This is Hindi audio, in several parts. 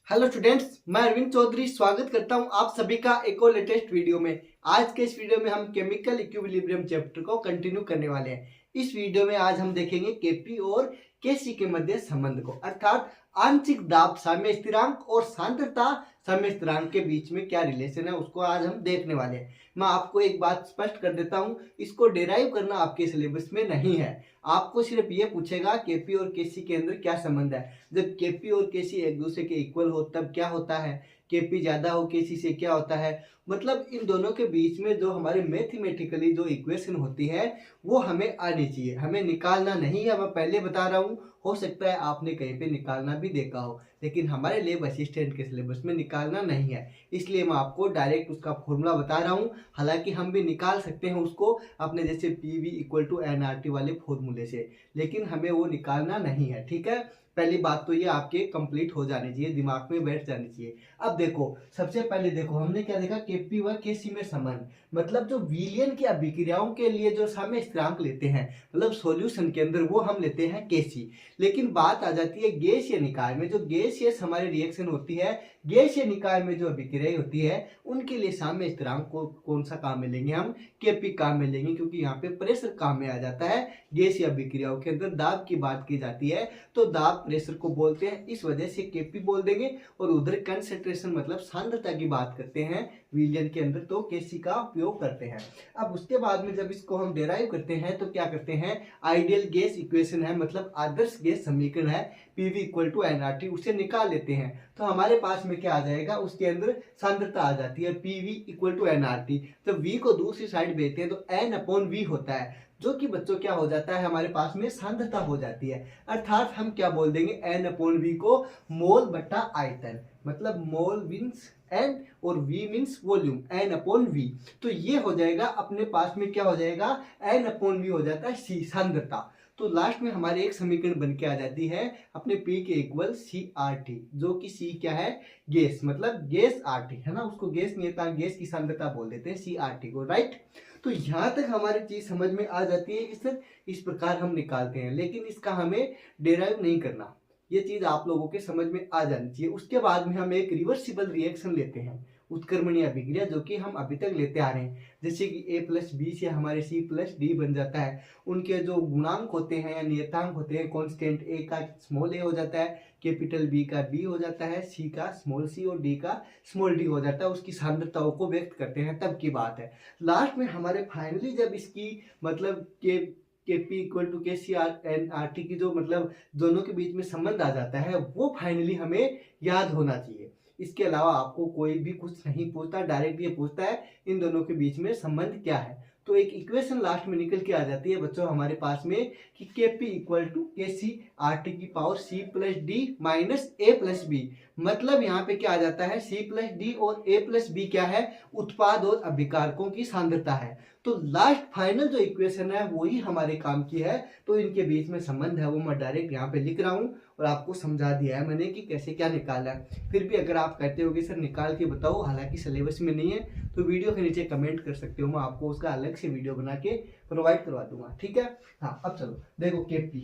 हेलो स्टूडेंट्स, मैं अरविंद चौधरी स्वागत करता हूं आप सभी का एक और लेटेस्ट वीडियो में। आज के इस वीडियो में हम केमिकल इक्विलिब्रियम चैप्टर को कंटिन्यू करने वाले हैं। इस वीडियो में आज हम देखेंगे केपी और केसी के मध्य संबंध को, अर्थात आंशिक दाब साम्य स्थिरांक और सांद्रता साम्य स्थिरांक के बीच में क्या रिलेशन है उसको आज हम देखने वाले हैं। मैं आपको एक बात स्पष्ट कर देता हूं, इसको डेराइव करना आपके सिलेबस में नहीं है। आपको सिर्फ ये पूछेगा केपी और केसी के अंदर क्या संबंध है। जब केपी और केसी एक दूसरे के इक्वल हो तब क्या होता है, केपी ज्यादा हो केसी से क्या होता है, मतलब इन दोनों के बीच में जो हमारे मैथमेटिकली जो इक्वेशन होती है वो हमें आनी चाहिए, हमें निकालना नहीं है। मैं पहले बता रहा हूँ, हो सकता है आपने कहीं पे निकालना भी देखा हो, लेकिन हमारे लैब असिस्टेंट के सिलेबस में निकालना नहीं है, इसलिए मैं आपको डायरेक्ट उसका फॉर्मूला बता रहा हूँ। हालांकि हम भी निकाल सकते हैं उसको अपने जैसे P V equal to N R T वाले फॉर्मूले से, लेकिन हमें वो निकालना नहीं है। ठीक है, पहली बात तो ये आपके कंप्लीट हो जानी चाहिए, दिमाग में बैठ जानी चाहिए। अब देखो, सबसे पहले देखो हमने क्या देखा, केपी व केसी में संबंध, मतलब जो विलयन की अभिक्रियाओं के लिए जो साम्य स्थिरांक लेते हैं, मतलब सॉल्यूशन के अंदर, वो हम लेते हैं केसी। लेकिन बात आ जाती है गैसीय निकाय में, जो गैसीय हमारी रिएक्शन होती है, गैसीय निकाय में जो अभिक्रिया होती है उनके लिए साम्य स्थिरांक को कौन सा काम में लेंगे, हम केपी काम में लेंगे, क्योंकि यहाँ पे प्रेशर काम में आ जाता है। गैसीय अभिक्रियाओं के अंदर दाब की बात की जाती है तो दाब प्रेशर को बोलते हैं, इस वजह से केपी बोल देंगे। और उधर कंसंट्रेशन मतलब सांद्रता की बात करते हैं विलयन के अंदर तो केसी का उपयोग करते हैं। अब उसके बाद में जब इसको हम डेराइव करते हैं तो क्या करते हैं, आइडियल गैस इक्वेशन है, मतलब आदर्श गैस समीकरण है, पीवी इक्वल टू एनआरटी, उसे निकाल लेते हैं तो हमारे पास में क्या आ जाएगा, उसके अंदर सांद्रता आ जाती है पीवी इक्वल टू एनआरटी। तो वी को दूसरी साइड भेजते हैं तो एन अपॉन वी होता है, जो कि बच्चों क्या हो जाता है, हमारे पास में सांद्रता हो जाती है। अर्थात हम क्या बोल देंगे, एन अपॉन वी को मोल बटा आयतन, मतलब मोल मीन्स एन और V means volume, N upon V. तो ये हो जाएगा अपने पास में क्या हो जाएगा, एन अपॉन वी हो जाता है सी, सांद्रता। तो लास्ट में हमारे एक समीकरण बन के आ जाती है अपने पी के इक्वल सी आर टी, जो कि सी क्या है, गैस, मतलब गैस आर टी है ना, उसको गैस नियतांक, गैस की सांद्रता बोल देते हैं सी आर टी को, राइट। तो यहां तक हमारी चीज समझ में आ जाती है कि सर इस प्रकार हम निकालते हैं, लेकिन इसका हमें डेराइव नहीं करना, ये चीज आप लोगों के समझ में आ जानी चाहिए। उसके बाद में हम एक रिवर्सिबल रिएक्शन लेते हैं, उत्क्रमणीय अभिक्रिया, जो कि हम अभी तक लेते आ रहे हैं, जैसे कि ए प्लस बी से हमारे सी प्लस डी बन जाता है। उनके जो गुणांक होते हैं या नियतांक होते हैं, कांस्टेंट, ए का स्मॉल ए हो जाता है, कैपिटल बी का बी हो जाता है, सी का स्मॉल सी और डी का स्मॉल डी हो जाता है, उसकी सांद्रताओं को व्यक्त करते हैं, तब की बात है। लास्ट में हमारे फाइनली जब इसकी मतलब के P equal to K C R N R T की जो मतलब दोनों के बीच में संबंध आ जाता है, वो फाइनली हमें याद होना चाहिए। इसके अलावा आपको कोई भी कुछ नहीं पूछता, डायरेक्ट ये पूछता है इन दोनों के बीच में संबंध क्या है। तो एक इक्वेशन लास्ट में निकल के आ जाती है बच्चों हमारे पास में कि के P equal to K C R T की power C plus D minus A plus B, मतलब यहाँ पे क्या आ जाता है, सी प्लस डी और ए प्लस बी क्या है, उत्पाद और अभिकारकों की सांद्रता है। तो लास्ट फाइनल जो इक्वेशन है वही हमारे काम की है, तो इनके बीच में संबंध है वो मैं डायरेक्ट यहाँ पे लिख रहा हूँ और आपको समझा दिया है मैंने कि कैसे क्या निकाला है। फिर भी अगर आप कहते हो कि सर निकाल के बताओ, हालांकि सिलेबस में नहीं है, तो वीडियो के नीचे कमेंट कर सकते हो, मैं आपको उसका अलग से वीडियो बना के प्रोवाइड करवा दूंगा, ठीक है। हाँ, अब चलो देखो, केपी,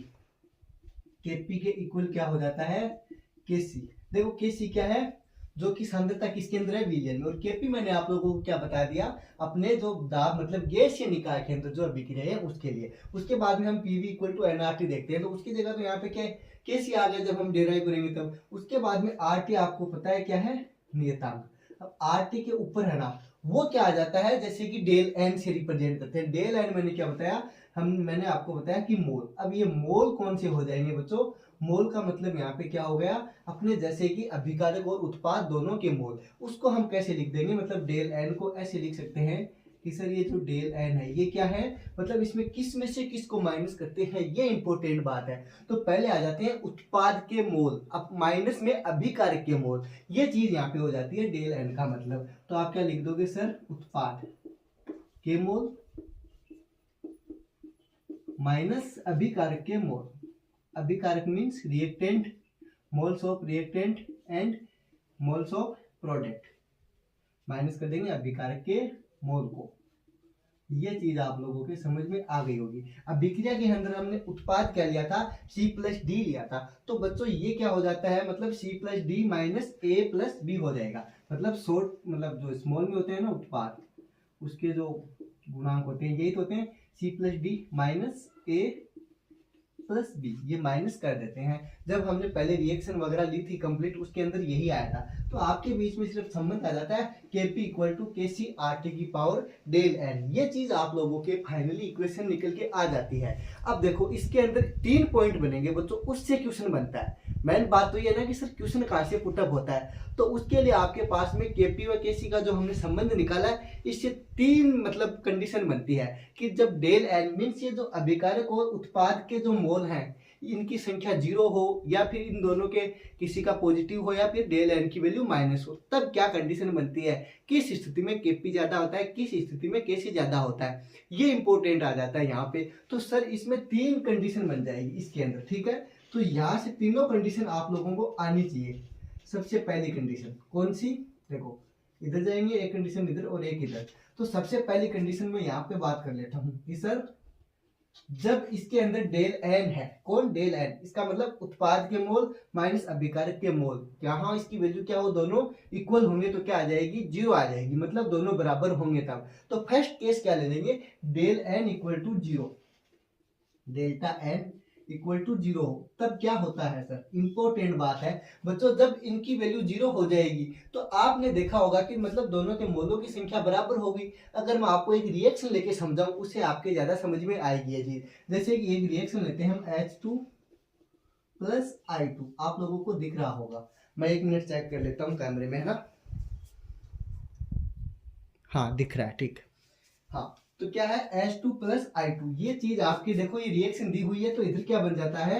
केपी के इक्वल क्या हो जाता है, केसी। देखो केसी क्या है, जो कि सांद्रता किसके अंदर है, विलयन में, और केपी मैंने आप लोगों को क्या बता दिया, अपने जो दाब मतलब गैसीय निकाय के अंदर जो अभिक्रिया है उसके लिए। उसके बाद में हम पीवी इक्वल टू एनआरटी देखते हैं, तो उसकी जगह तो यहाँ पे क्या है, केसी आ गया, जब हम डेराइव करेंगे तब। उसके बाद में आरटी आपको पता है क्या है, नियतांक। अब आरटी के ऊपर है ना, वो क्या आ जाता है, जैसे कि डेल एन से रिप्रेजेंट करते हैं। डेल एन मैंने क्या बताया, मैंने आपको बताया कि मोल। अब ये मोल कौन से हो जाएंगे बच्चों, मोल का मतलब यहाँ पे क्या हो गया, अपने जैसे कि अभिकारक और उत्पाद दोनों के मोल। उसको हम कैसे लिख देंगे, मतलब डेल एन को ऐसे लिख सकते हैं कि सर ये जो डेल एन है ये क्या है, मतलब इसमें किस में से किसको माइनस करते हैं, ये इंपॉर्टेंट बात है। तो पहले आ जाते हैं उत्पाद के मोल, अब माइनस में अभिकारक के मोल, ये चीज यहाँ पे हो जाती है डेल एन का मतलब। तो आप क्या लिख दोगे सर, उत्पाद के मोल माइनस अभिकारक के मोल। अभिकारक means reactant, moles of reactant and moles of product, minus कर देंगे अभिकारक के मोल को, ये चीज आप लोगों के समझ में आ गई होगी। अब विक्रिया के अंदर हमने उत्पाद क्या लिया था, C+D लिया था। तो बच्चों ये क्या हो जाता है, मतलब C+D माइनस A+B हो जाएगा। मतलब शॉर्ट, मतलब जो स्मॉल में होते हैं ना उत्पाद, उसके जो गुणांक होते हैं यही तो होते हैं, C+D माइनस A+B, ये माइनस कर देते हैं। जब हमने पहले रिएक्शन वगैरह ली थी कंप्लीट, उसके अंदर यही आया था। तो आपके बीच में सिर्फ संबंध आ जाता है Kp इक्वल टू KC/RT की पावर डेल n। ये चीज आप लोगों के फाइनली इक्वेशन निकल के आ जाती है। अब देखो इसके अंदर 3 पॉइंट बनेंगे बच्चों, उससे क्वेश्चन बनता है। मेन बात तो ये ना कि सर क्वेश्चन कहाँ से पुटअप होता है, तो उसके लिए आपके पास में Kp और Kc का जो हमने संबंध निकाला है, इससे 3 मतलब कंडीशन बनती है कि जब डेल n मीन्स ये जो अभिकारक और उत्पाद के जो मोल हैं इनकी संख्या 0 हो, या फिर इन दोनों के किसी का पॉजिटिव हो, या फिर डेल n की वैल्यू माइनस हो, तब क्या कंडीशन बनती है, किस स्थिति में Kp ज्यादा होता है, किस स्थिति में Kc ज्यादा होता है, ये इंपॉर्टेंट आ जाता है यहाँ पे। तो सर इसमें 3 कंडीशन बन जाएगी इसके अंदर, ठीक है। तो यहाँ से तीनों कंडीशन आप लोगों को आनी चाहिए। सबसे पहली कंडीशन कौन सी, देखो इधर जाएंगे, एक कंडीशन इधर और एक इधर। तो सबसे पहली कंडीशन में यहाँ पे बात कर लेता हूँ कि सर जब इसके अंदर डेल n है, कौन डेल n, इसका मतलब उत्पाद के मोल माइनस अभिकारक के मोल, यहाँ इसकी वैल्यू क्या हो, दोनों इक्वल होंगे तो क्या आ जाएगी, 0 आ जाएगी, मतलब दोनों बराबर होंगे तब। तो फर्स्ट केस क्या ले लेंगे, del n equal to 0, delta n equal to 0 हो, तब क्या होता है सर, इंपॉर्टेंट बात है बच्चों, जब इनकी वैल्यू 0 हो जाएगी तो आपने देखा होगा कि मतलब दोनों के मोलों की संख्या बराबर होगी। अगर मैं आपको एक रिएक्शन लेके समझाऊं उससे आपके ज्यादा समझ में आएगी ये चीज। जैसे कि एक रिएक्शन लेते हैं हम H2 प्लस I2, आप लोगों को दिख रहा होगा, मैं 1 मिनट चेक कर लेता हूँ कैमरे में, है ना, हाँ दिख रहा है, ठीक। हाँ तो क्या है H2 प्लस I2, ये चीज आपकी देखो ये रिएक्शन दी हुई है, तो इधर क्या बन जाता है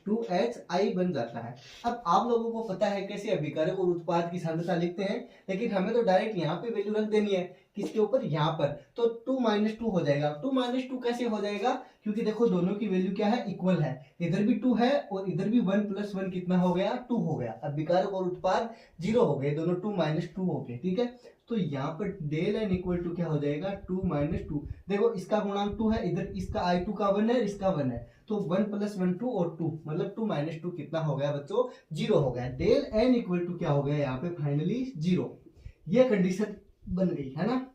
2HI बन जाता है। अब आप लोगों को पता है कैसे अभिकारक और उत्पाद की सांद्रता लिखते हैं, लेकिन हमें तो डायरेक्ट यहाँ पे वैल्यू रख देनी है, किसके ऊपर, यहाँ पर। तो 2 - 2 हो जाएगा। 2 - 2 कैसे हो जाएगा, क्योंकि देखो दोनों की वैल्यू क्या है, इक्वल है, इधर भी 2 है और इधर भी 1 + 1 कितना हो गया, 2 हो गया। अभिकारक और उत्पाद 0 हो गए, दोनों 2 - 2 हो गए, ठीक है। तो यहाँ पर डेल n इक्वल टू क्या हो जाएगा, 2 - 2। देखो इसका गुणांक 2 है, इधर इसका I2 का 1 है, इसका 1 है, तो 1 + 1 2 और 2 मतलब 2 - 2 कितना हो गया बच्चों, 0 हो गया। डेल n इक्वल टू क्या हो गया यहाँ पे फाइनली 0। ये कंडीशन बन गई है ना।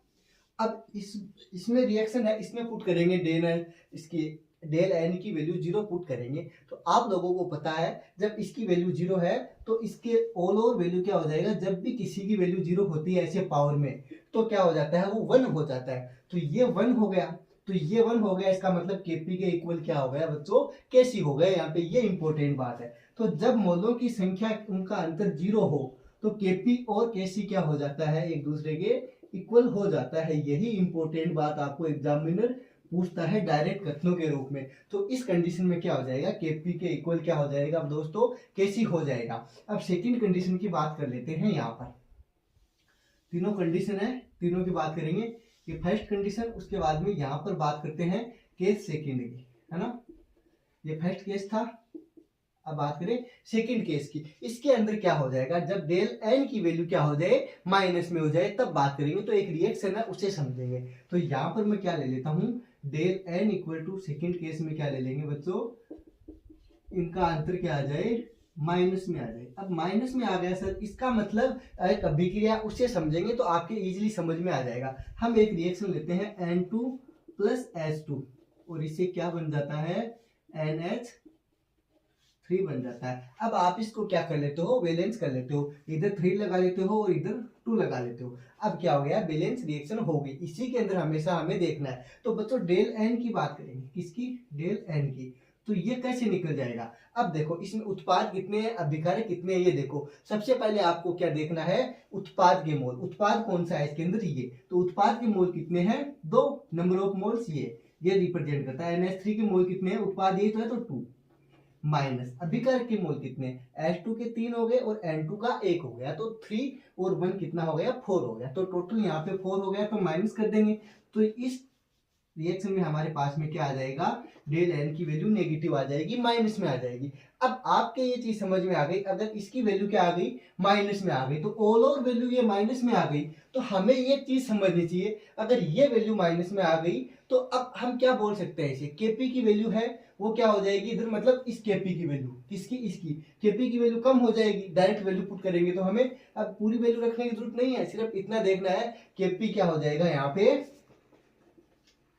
अब इसमें रिएक्शन है, इसमें पुट करेंगे डेल n, इसकी डेल n की वैल्यू 0 पुट करेंगे, तो आप लोगों को पता है जब इसकी वैल्यू 0 है तो इसके ऑल ओवर वैल्यू क्या हो जाएगा, जब भी किसी की वैल्यू 0 होती है ऐसे पावर में तो क्या हो जाता है, वो 1 हो जाता है। तो ये 1 हो गया, तो ये 1 हो गया, इसका मतलब Kp के इक्वल क्या हो गया बच्चों, Kc हो गया। यहाँ पे ये इंपॉर्टेंट बात है। तो जब मोलों की संख्या उनका अंतर 0 हो तो Kp और Kc क्या हो जाता है, एक दूसरे के इक्वल हो जाता है। यही इंपॉर्टेंट बात आपको एग्जामिनर पूछता है डायरेक्ट कथनों के रूप में। तो इस कंडीशन में क्या हो जाएगा, Kp के इक्वल क्या हो जाएगा अब दोस्तों, Kc हो जाएगा। अब सेकंड कंडीशन की बात कर लेते हैं। यहाँ पर तीनों कंडीशन है, तीनों की बात करेंगे। ये फर्स्ट कंडीशन, उसके बाद में यहाँ पर बात करते हैं केस सेकंड की, है ना। ये फर्स्ट केस था, अब बात करें सेकंड केस की। इसके अंदर क्या हो जाएगा, जब डेल n की वैल्यू क्या हो जाए, माइनस में हो जाए, तब बात करेंगे। तो एक रिएक्शन है उसे समझेंगे। तो यहाँ पर मैं क्या ले लेता हूँ, del n equal to second case में क्या ले लेंगे बच्चों, इनका अंतर क्या आ जाए, माइनस में आ जाए। अब माइनस में आ गया सर, इसका मतलब एक अभिक्रिया, उससे समझेंगे तो आपके इजीली समझ में आ जाएगा। हम एक रिएक्शन लेते हैं N2 प्लस H2 और इससे क्या बन जाता है, NH3 बन जाता है। अब आप इसको क्या कर लेते हो, बैलेंस कर लेते हो, इधर 3 लगा लेते हो और इधर 2 लगा लेते हो। अब क्या हो गया, बैलेंस रिएक्शन हो गई। इसी के अंदर हमेशा हमें देखना है। तो बच्चों डेल n की बात करेंगे, किसकी, डेल n की। तो ये कैसे निकल जाएगा, अब देखो इसमें उत्पाद कितने हैं, अभिकारक कितने हैं, ये देखो। सबसे पहले आपको क्या देखना है, उत्पाद के मोल। उत्पाद कौन सा है इसके अंदर, ये। तो उत्पाद के मोल कितने हैं, 2, नंबर ऑफ मोल्स ये रिप्रेजेंट करता है। NH3 के मोल कितने हैं, उत्पाद यही तो है, तो 2 माइनस अभिकारक के मोल कितने, H2 के 3 हो गए और N2 का 1 हो गया, तो 3 और 1 कितना हो गया, 4 हो गया। तो टोटल यहाँ पे 4 हो गया, तो माइनस कर देंगे। तो इस रिएक्शन में हमारे पास में क्या आ जाएगा, डेल एन की वैल्यू नेगेटिव आ जाएगी, माइनस में आ जाएगी। अब आपके ये चीज समझ में आ गई, अगर इसकी वैल्यू क्या आ गई, माइनस में आ गई, तो ऑल ओवर वैल्यू ये माइनस में आ गई, तो हमें ये चीज समझनी चाहिए, अगर ये वैल्यू माइनस में आ गई तो अब हम क्या बोल सकते हैं, इसे केपी की वैल्यू है वो क्या हो जाएगी इधर, मतलब इस केपी की वैल्यू, किसकी, इसकी केपी की वैल्यू कम हो जाएगी, डायरेक्ट वैल्यू पुट करेंगे तो हमें अब पूरी वैल्यू रखने की जरूरत नहीं है, सिर्फ इतना देखना है केपी क्या हो जाएगा यहाँ पे,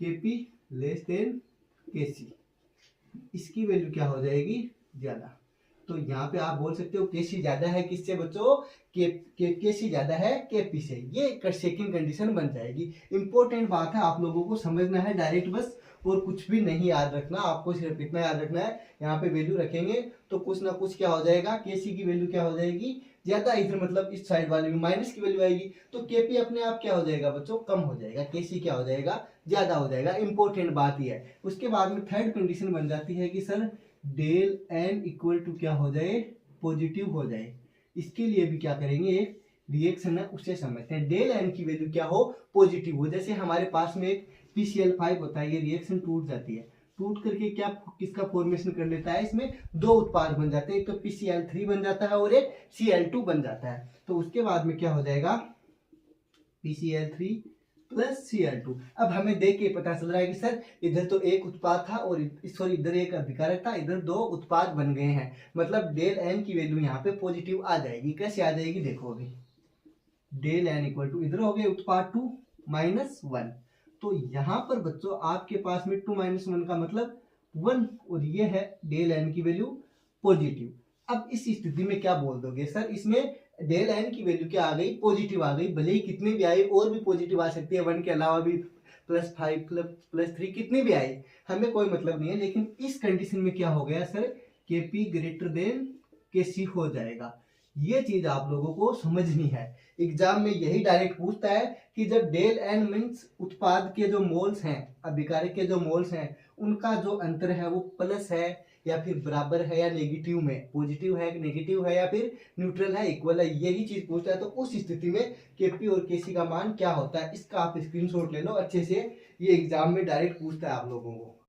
केपी लेस देन केसी, इसकी वैल्यू क्या हो जाएगी, ज्यादा। तो यहाँ पे आप बोल सकते हो केसी ज्यादा है किससे बच्चों, केसी ज्यादा है केपी से, ये सेकंड कंडीशन बन जाएगी। इंपॉर्टेंट बात है, आप लोगों को समझना है डायरेक्ट बस, और कुछ भी नहीं याद रखना, आपको सिर्फ इतना याद रखना है, यहाँ पे वैल्यू रखेंगे तो कुछ ना कुछ क्या हो जाएगा, केसी की वैल्यू क्या हो जाएगी, ज्यादा, इधर मतलब इस साइड वाले में माइनस की वैल्यू आएगी, तो केपी अपने आप क्या हो जाएगा बच्चों, कम हो जाएगा, केसी क्या हो जाएगा, ज्यादा हो जाएगा। इंपॉर्टेंट बात यह है। उसके बाद में थर्ड कंडीशन बन जाती है कि sir del n equal to क्या हो जाए, पॉजिटिव हो जाए। इसके लिए भी क्या करेंगे, एक रिएक्शन है उससे समझते हैं, डेल एन की वैल्यू क्या हो, पॉजिटिव हो। जैसे हमारे पास में एक PCl5 होता है, ये रिएक्शन टूट जाती है, टूट करके क्या किसका फॉर्मेशन कर लेता है, इसमें दो उत्पाद बन जाते हैं, एक तो PCl3 बन जाता है और एक Cl2 बन जाता है। तो उसके बाद में क्या हो जाएगा, PCl3 प्लस Cl2। अब हमें देख के पता चल रहा है कि सर इधर तो एक उत्पाद था और सॉरी इधर एक अभिकारक था, इधर दो उत्पाद बन गए हैं, मतलब डेल एन की वैल्यू यहाँ पे पॉजिटिव आ जाएगी। कैसे आ जाएगी देखो, अभी डेल एन इक्वल टू, इधर हो गए उत्पाद 2 माइनस 1, तो यहाँ पर बच्चों आपके पास में 2 माइनस 1 का मतलब 1, और ये है डेल एन की वैल्यू पॉजिटिव। अब इस स्थिति में क्या बोल दोगे, सर इसमें डेल एन की वैल्यू क्या आ गई, पॉजिटिव आ गई, भले ही कितनी भी आई, और भी पॉजिटिव आ सकती है, 1 के अलावा भी +5 +3 कितनी भी आई, हमें कोई मतलब नहीं है। लेकिन इस कंडीशन में क्या हो गया सर, केपी ग्रेटर देन केसी हो जाएगा। ये चीज आप लोगों को समझनी है, एग्जाम में यही डायरेक्ट पूछता है कि जब डेल एन मीन्स उत्पाद के जो मोल्स हैं, अभिकारक के जो मोल्स हैं, उनका जो अंतर है वो प्लस है या फिर बराबर है या नेगेटिव में, पॉजिटिव है नेगेटिव है या फिर न्यूट्रल है, इक्वल है, यही चीज पूछता है। तो उस स्थिति में केपी और केसी का मान क्या होता है, इसका आप स्क्रीनशॉट ले लो अच्छे से, ये एग्जाम में डायरेक्ट पूछता है आप लोगों को।